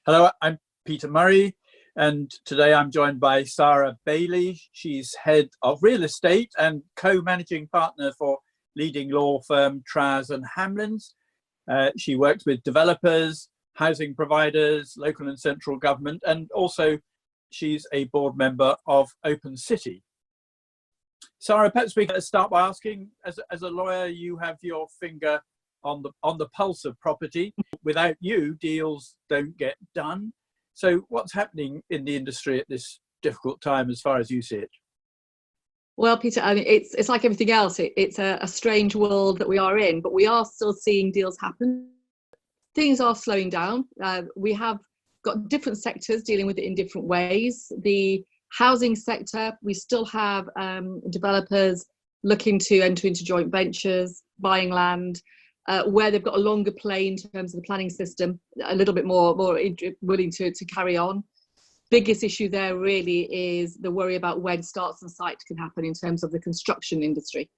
Hello, I'm Peter Murray, and today I'm joined by Sara Bailey. She's head of real estate and co-managing partner for leading law firm Trowers and Hamlins. She works with developers, housing providers, local and central government, and also she's a board member of Open City. Sara, perhaps we can start by asking, as a lawyer, you have your finger on the pulse of property. Without you, deals don't get done. So what's happening in the industry at this difficult time as far as you see it? Well, Peter, I mean, it's like everything else. It's a strange world that we are in, but we are still seeing deals happen. Things are slowing down. We have got different sectors dealing with it in different ways. The housing sector, we still have developers looking to enter into joint ventures, buying land, where they've got a longer play in terms of the planning system, a little bit more willing to carry on. Biggest issue there really is the worry about when starts and sites can happen in terms of the construction industry.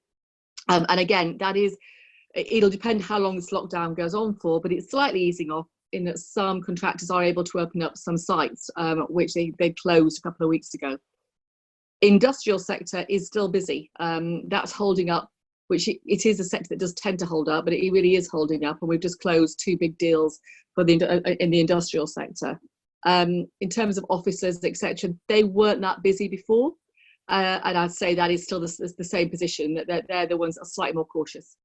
And again, it'll depend how long this lockdown goes on for, but it's slightly easing off in that some contractors are able to open up some sites, which they closed a couple of weeks ago. Industrial sector is still busy. That's holding up, which it is a sector that does tend to hold up, but it really is holding up. And we've just closed 2 big deals in the industrial sector. In terms of offices, etc., they weren't that busy before. And I'd say that is still the same position, that they're the ones that are slightly more cautious.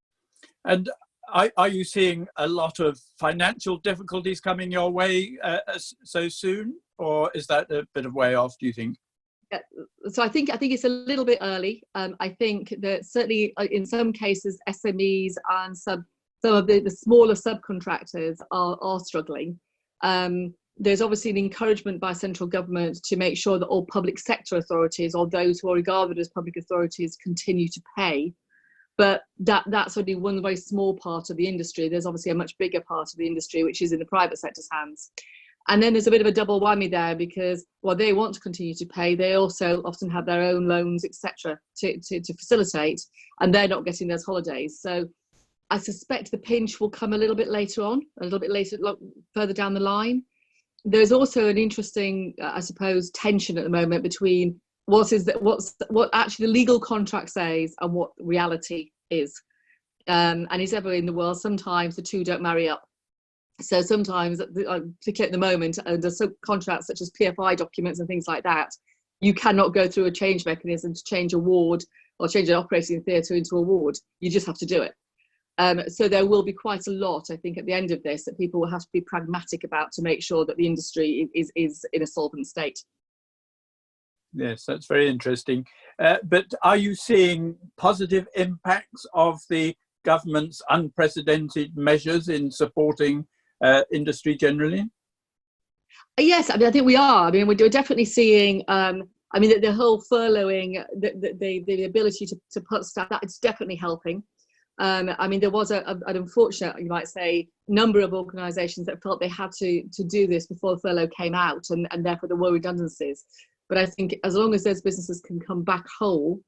And are you seeing a lot of financial difficulties coming your way so soon? Or is that a bit of way off, do you think? So I think it's a little bit early. I think that certainly in some cases SMEs and some of the smaller subcontractors are struggling. There's obviously an encouragement by central government to make sure that all public sector authorities, or those who are regarded as public authorities, continue to pay. But that's only one very small part of the industry. There's obviously a much bigger part of the industry which is in the private sector's hands. And then there's a bit of a double whammy there, because while they want to continue to pay, they also often have their own loans, etc., to facilitate, and they're not getting those holidays. So I suspect the pinch will come a little bit later on, further down the line. There's also an interesting, I suppose, tension at the moment between what actually the legal contract says and what reality is. And as ever in the world, sometimes the two don't marry up. So sometimes, particularly at the moment, under some contracts such as PFI documents and things like that, you cannot go through a change mechanism to change a ward or change an operating theatre into a ward. You just have to do it. So there will be quite a lot, I think, at the end of this that people will have to be pragmatic about to make sure that the industry is in a solvent state. Yes, that's very interesting. But are you seeing positive impacts of the government's unprecedented measures in supporting industry generally? Yes, I mean, I think we are. I mean, we're definitely seeing. I mean, the whole furloughing, the ability to put staff, that's definitely helping. I mean, there was an unfortunate, you might say, number of organisations that felt they had to do this before the furlough came out, and therefore there were redundancies. But I think as long as those businesses can come back whole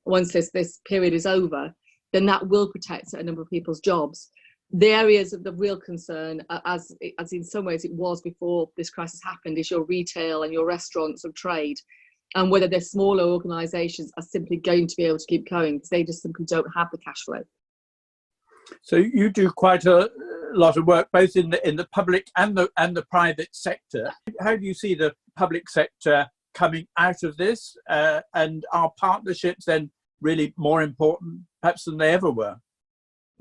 once this period is over, then that will protect a number of people's jobs. The areas of the real concern, as in some ways it was before this crisis happened, is your retail and your restaurants of trade, and whether their smaller organisations are simply going to be able to keep going because they just simply don't have the cash flow. So you do quite a lot of work both in the public and the private sector. How do you see the public sector coming out of this, and are partnerships then really more important perhaps than they ever were?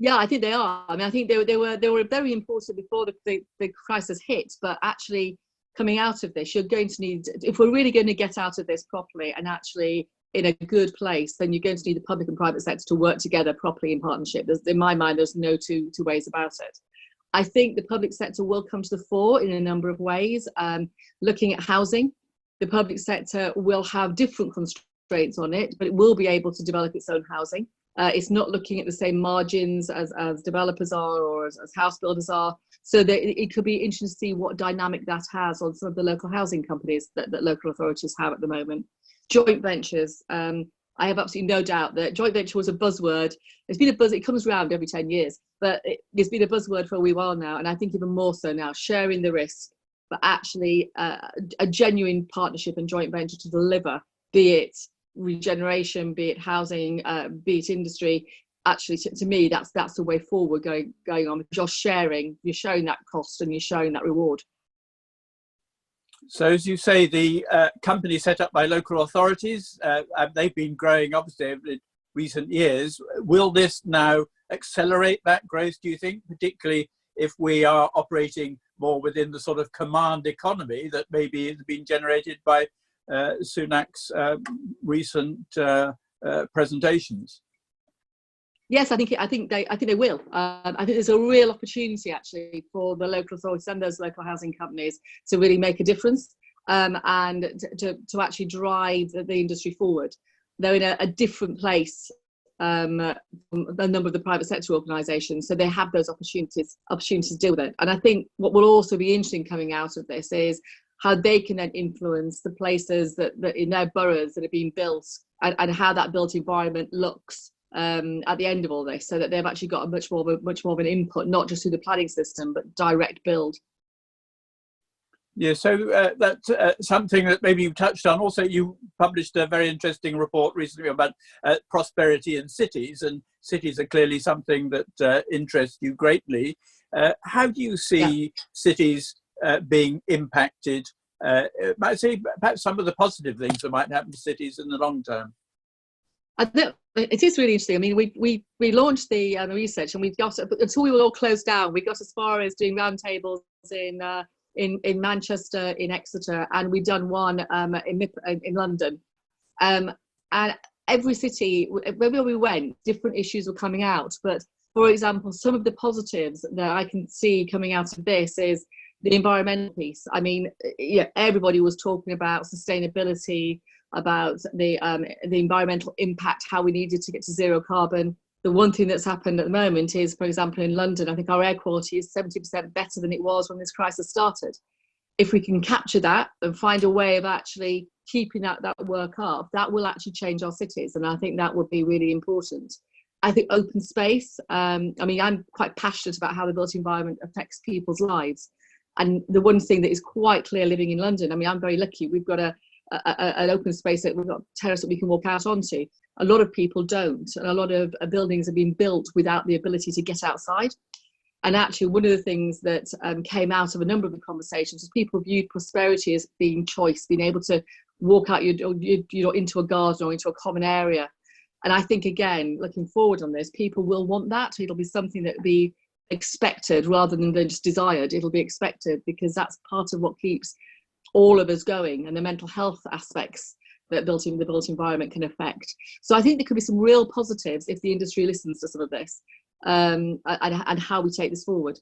Yeah, I think they are. I mean, I think they were very important before the crisis hit, but actually coming out of this, you're going to need, if we're really going to get out of this properly and actually in a good place, then you're going to need the public and private sector to work together properly in partnership. In my mind, there's no two ways about it. I think the public sector will come to the fore in a number of ways. Looking at housing, the public sector will have different constraints on it, but it will be able to develop its own housing. It's not looking at the same margins as developers are or as house builders are. So it could be interesting to see what dynamic that has on some of the local housing companies that local authorities have at the moment. Joint ventures. I have absolutely no doubt that joint venture was a buzzword. It's been a buzz. It comes around every 10 years, but it's been a buzzword for a wee while now. And I think even more so now, sharing the risk, but actually a genuine partnership and joint venture to deliver, be it regeneration, be it housing, be it industry. Actually, to me, that's the way forward going on. You're showing that cost and you're showing that reward. So, as you say, the company set up by local authorities, they've been growing obviously in recent years. Will this now accelerate that growth, do you think, particularly if we are operating more within the sort of command economy that maybe has been generated by Sunak's recent presentations? Yes, I think they will. I think there's a real opportunity actually for the local authorities and those local housing companies to really make a difference and to actually drive the industry forward. They're in a different place from a number of the private sector organisations, so they have those opportunities to deal with it. And I think what will also be interesting coming out of this is how they can then influence the places that in their boroughs that are being built and how that built environment looks at the end of all this, so that they've actually got much more of an input, not just through the planning system, but direct build. Yeah, so that's something that maybe you touched on. Also, you published a very interesting report recently about prosperity in cities, and cities are clearly something that interests you greatly. How do you see cities being impacted? I'd say perhaps some of the positive things that might happen to cities in the long term. I think it is really interesting. I mean, we launched the research, and we got, until we were all closed down, we got as far as doing roundtables in Manchester, in Exeter, and we've done one in London. And every city, wherever we went, different issues were coming out. But for example, some of the positives that I can see coming out of this is the environmental piece. I mean, everybody was talking about sustainability, about the environmental impact, how we needed to get to zero carbon. The one thing that's happened at the moment is, for example, in London, I think our air quality is 70% better than it was when this crisis started. If we can capture that and find a way of actually keeping that work up, that will actually change our cities. And I think that would be really important. I think open space, I mean, I'm quite passionate about how the built environment affects people's lives. And the one thing that is quite clear living in London, I mean, I'm very lucky. We've got an open space that we've got terrace that we can walk out onto. A lot of people don't, and a lot of buildings have been built without the ability to get outside. And actually, one of the things that came out of a number of the conversations is people viewed prosperity as being choice, being able to walk out into a garden or into a common area. And I think, again, looking forward on this, people will want that. It'll be something that will be expected rather than just desired. It'll be expected, because that's part of what keeps all of us going, and the mental health aspects that the built environment can affect. So I think there could be some real positives if the industry listens to some of this and how we take this forward.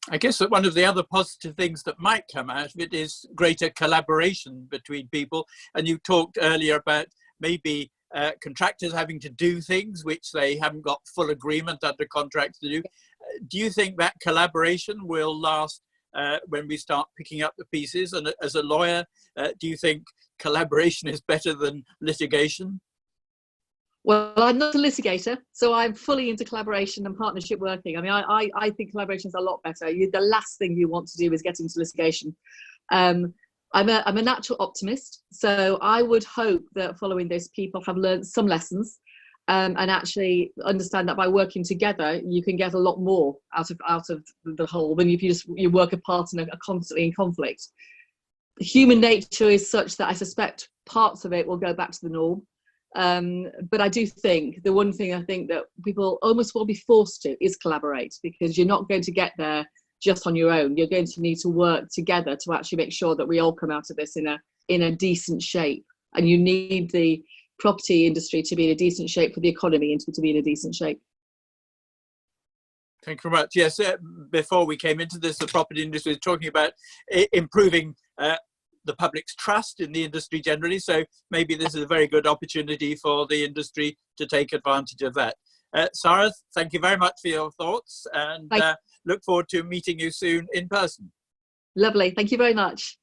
I guess that one of the other positive things that might come out of it is greater collaboration between people. And you talked earlier about maybe contractors having to do things which they haven't got full agreement under contracts to do. Do you think that collaboration will last when we start picking up the pieces? And as a lawyer, do you think collaboration is better than litigation? Well, I'm not a litigator, so I'm fully into collaboration and partnership working. I mean, I think collaboration is a lot better. The last thing you want to do is get into litigation. I'm a natural optimist, so I would hope that following this, people have learned some lessons and actually understand that by working together, you can get a lot more out of the whole than if you work apart and are constantly in conflict. Human nature is such that I suspect parts of it will go back to the norm. But I do think the one thing I think that people almost will be forced to is collaborate, because you're not going to get there just on your own. You're going to need to work together to actually make sure that we all come out of this in a decent shape. And you need the property industry to be in a decent shape for the economy and to be in a decent shape. Thank you very much. Yes, before we came into this, the property industry was talking about improving the public's trust in the industry generally. So maybe this is a very good opportunity for the industry to take advantage of that. Sara, thank you very much for your thoughts, and look forward to meeting you soon in person. Lovely. Thank you very much.